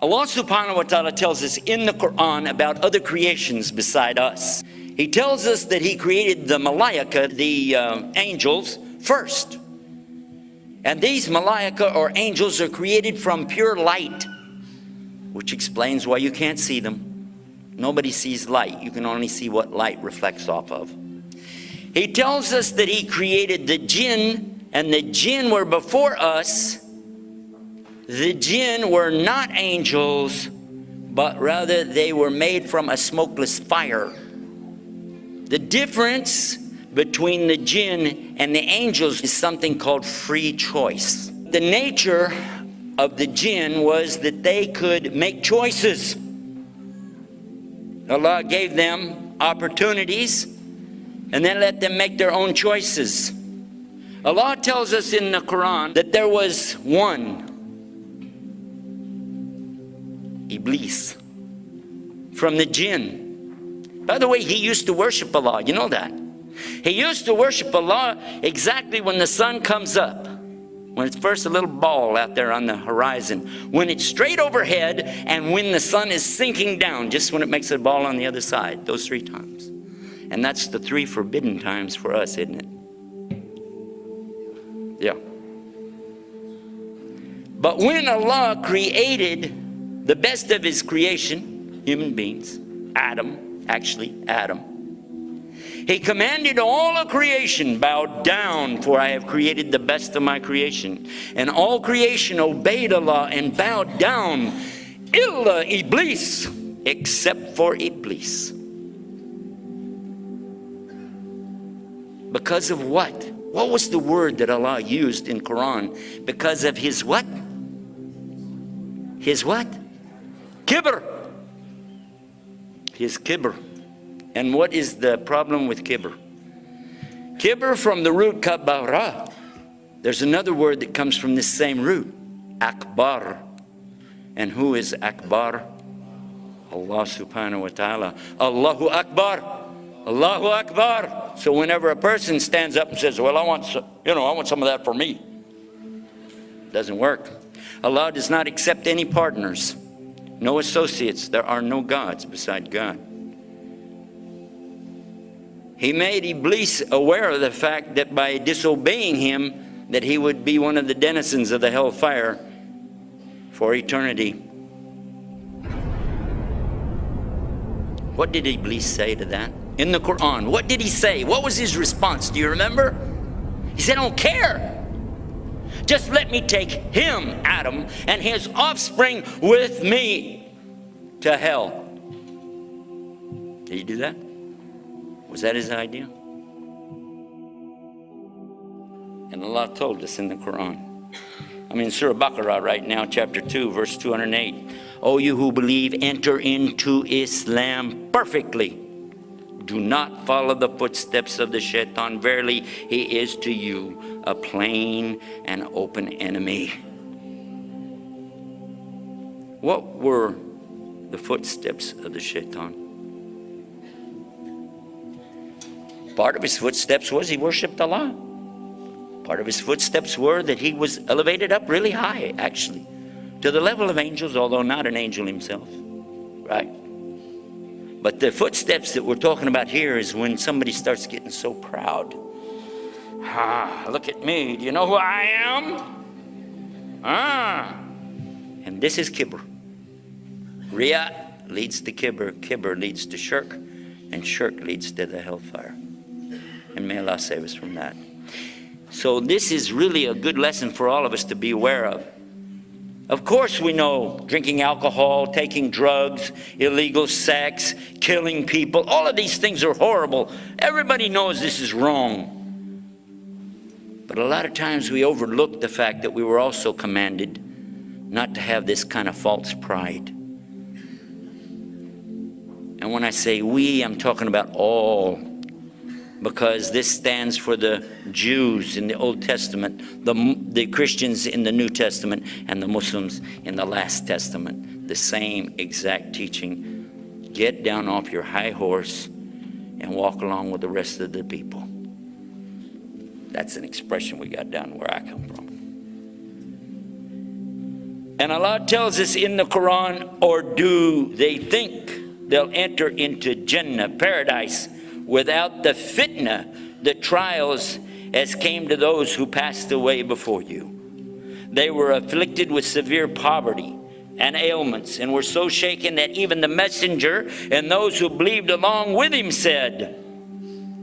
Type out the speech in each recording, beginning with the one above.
Allah subhanahu wa ta'ala tells us in the Quran about other creations beside us. He tells us that He created the malaika, the angels, first. And these malaika or angels are created from pure light, which explains why you can't see them. Nobody sees light. You can only see what light reflects off of. He tells us that He created the jinn, and the jinn were before us. The jinn were not angels, but rather they were made from a smokeless fire. The difference between the jinn and the angels is something called free choice. The nature of the jinn was that they could make choices. Allah gave them opportunities and then let them make their own choices. Allah tells us in the Quran that there was one, Iblis, from the jinn. By the way, he used to worship Allah, you know that. He used to worship Allah exactly when the sun comes up, when it's first a little ball out there on the horizon, when it's straight overhead, and when the sun is sinking down, just when it makes a ball on the other side, those 3 times. And that's the 3 forbidden times for us, isn't it? Yeah. But when Allah created the best of His creation, human beings, Adam, He commanded all of creation, bow down, for I have created the best of my creation. And all creation obeyed Allah and bowed down, illa Iblis, except for Iblis. Because of what? What was the word that Allah used in Quran? Because of his what? His what? Kibr. His kibr. And what is the problem with kibr? Kibr from the root kabara. There's another word that comes from this same root, akbar. And who is akbar? Allah subhanahu wa ta'ala. Allahu akbar. Allahu akbar. So whenever a person stands up and says, well, I want some of that for me, doesn't work. Allah does not accept any partners, no associates. There are no gods beside God. He made Iblis aware of the fact that by disobeying him, that he would be one of the denizens of the hellfire for eternity. What did Iblis say to that? In the Quran, what did he say? What was his response? Do you remember? He said, I don't care. Just let me take him, Adam, and his offspring with me to hell. Did he do that? Was that his idea? And Allah told us in the Quran. I'm in Surah Baqarah right now, chapter 2, verse 208. O you who believe, enter into Islam perfectly. Do not follow the footsteps of the shaitan. Verily, he is to you a plain and open enemy. What were the footsteps of the shaitan? Part of his footsteps was he worshipped Allah. Part of his footsteps were that he was elevated up really high, actually, to the level of angels, although not an angel himself, right? But the footsteps that we're talking about here is when somebody starts getting so proud. Look at me. Do you know who I am? And this is kibr. Riya leads to kibr. Kibr leads to shirk. And shirk leads to the hellfire. And may Allah save us from that. So this is really a good lesson for all of us to be aware of. Of course we know drinking alcohol, taking drugs, illegal sex, killing people, all of these things are horrible. Everybody knows this is wrong. But a lot of times we overlook the fact that we were also commanded not to have this kind of false pride. And when I say we, I'm talking about all. Because this stands for the Jews in the Old Testament, the Christians in the New Testament, and the Muslims in the Last Testament. The same exact teaching. Get down off your high horse and walk along with the rest of the people. That's an expression we got down where I come from. And Allah tells us in the Quran, or do they think they'll enter into Jannah, paradise, without the fitna, the trials, as came to those who passed away before you? They were afflicted with severe poverty and ailments, and were so shaken that even the messenger and those who believed along with him said,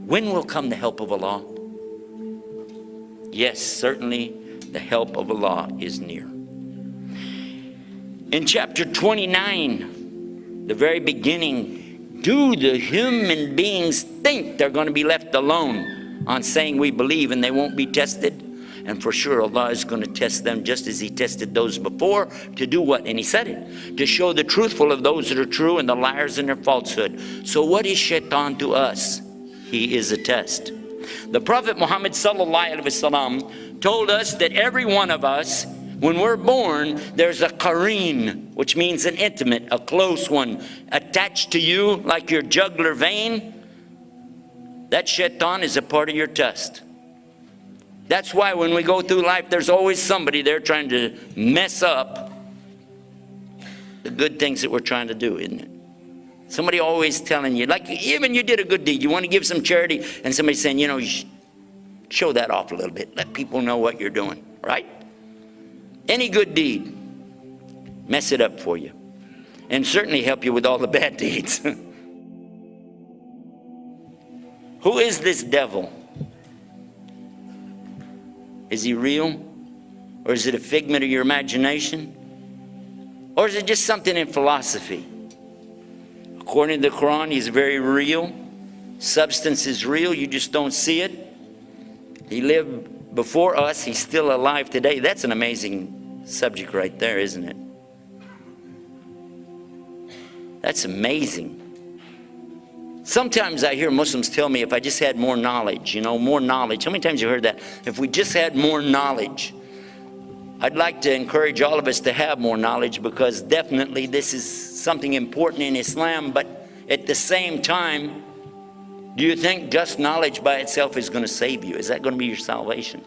when will come the help of Allah? Yes, certainly the help of Allah is near. In chapter 29, the very beginning, do the human beings think they're going to be left alone on saying we believe and they won't be tested? And for sure, Allah is going to test them just as He tested those before, to do what? And He said it, to show the truthful of those that are true and the liars in their falsehood. So what is shaitan to us? He is a test. The Prophet Muhammad ﷺ told us that every one of us, when we're born, there's a khairan, which means an intimate, a close one, attached to you like your jugular vein. That shaitan is a part of your test. That's why when we go through life, there's always somebody there trying to mess up the good things that we're trying to do, isn't it? Somebody always telling you, like even you did a good deed, you want to give some charity, and somebody saying, you know, you show that off a little bit. Let people know what you're doing, right? Any good deed, mess it up for you. And certainly help you with all the bad deeds. Who is this devil? Is he real? Or is it a figment of your imagination? Or is it just something in philosophy? According to the Quran, he's very real. Substance is real, you just don't see it. He lived before us, he's still alive today. That's an amazing subject right there, isn't it? That's amazing. Sometimes I hear Muslims tell me if I just had more knowledge, you know, more knowledge. How many times have you heard that? If we just had more knowledge. I'd like to encourage all of us to have more knowledge, because definitely this is something important in Islam, but at the same time, do you think just knowledge by itself is going to save you? Is that going to be your salvation?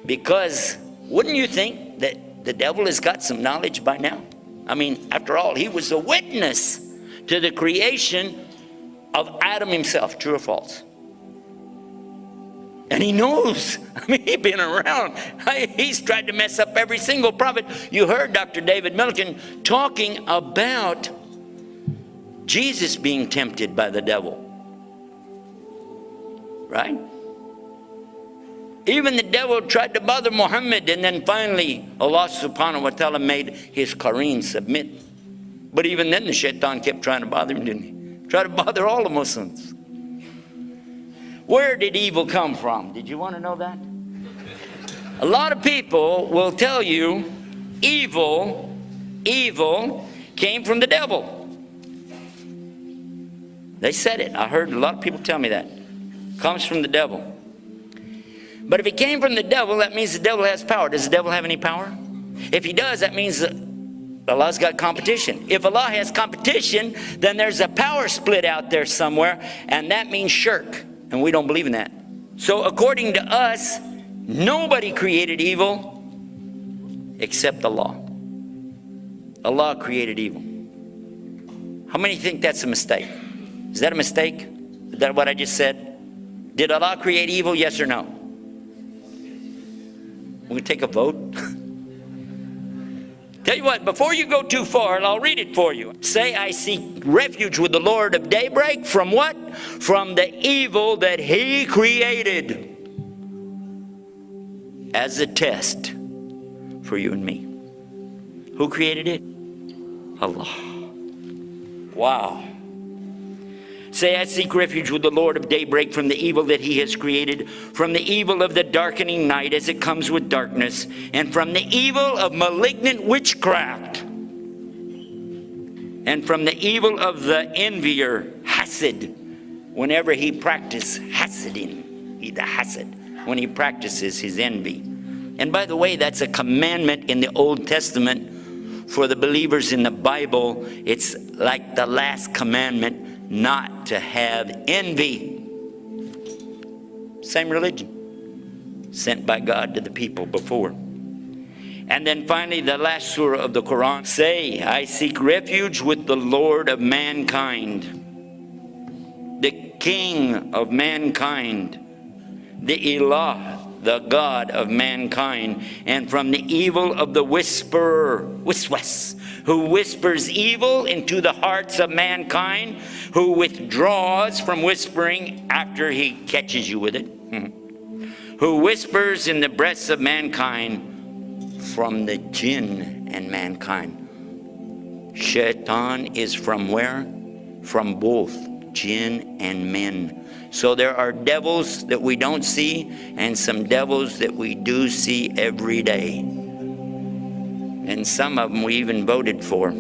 Because wouldn't you think that the devil has got some knowledge by now? I mean, after all, he was a witness to the creation of Adam himself, true or false? And he knows. I mean, he's been around. He's tried to mess up every single prophet. You heard Dr. David Milliken talking about Jesus being tempted by the devil. Right? Even the devil tried to bother Muhammad, and then finally Allah subhanahu wa ta'ala made his khairan submit. But even then the shaitan kept trying to bother him, didn't he? Try to bother all the Muslims. Where did evil come from? Did you want to know that? A lot of people will tell you evil came from the devil. They said it. I heard a lot of people tell me that. Comes from the devil. But if it came from the devil, that means the devil has power. Does the devil have any power? If he does, that means that Allah's got competition. If Allah has competition, then there's a power split out there somewhere, and that means shirk, and we don't believe in that. So according to us, nobody created evil except Allah. Allah created evil. How many think that's a mistake? Is that a mistake? Is that what I just said? Did Allah create evil, yes or no? We're going to take a vote. Tell you what, before you go too far, I'll read it for you. Say, I seek refuge with the Lord of daybreak. From what? From the evil that He created as a test for you and me. Who created it? Allah. Wow. Say, I seek refuge with the Lord of daybreak from the evil that He has created, from the evil of the darkening night as it comes with darkness, and from the evil of malignant witchcraft, and from the evil of the envier, hasad, whenever he practices hasadin, the hasad, when he practices his envy. And by the way, that's a commandment in the Old Testament for the believers in the Bible. It's like the last commandment, not to have envy. Same religion sent by God to the people before. And then finally, the last surah of the Quran. Say, I seek refuge with the Lord of mankind, the King of mankind, the Ialah, the God of mankind, and from the evil of the whisperer, wiswas, who whispers evil into the hearts of mankind, who withdraws from whispering after he catches you with it, who whispers in the breasts of mankind, from the jinn and mankind. Shaitan is from where? From both jinn and men. So there are devils that we don't see and some devils that we do see every day. And some of them we even voted for.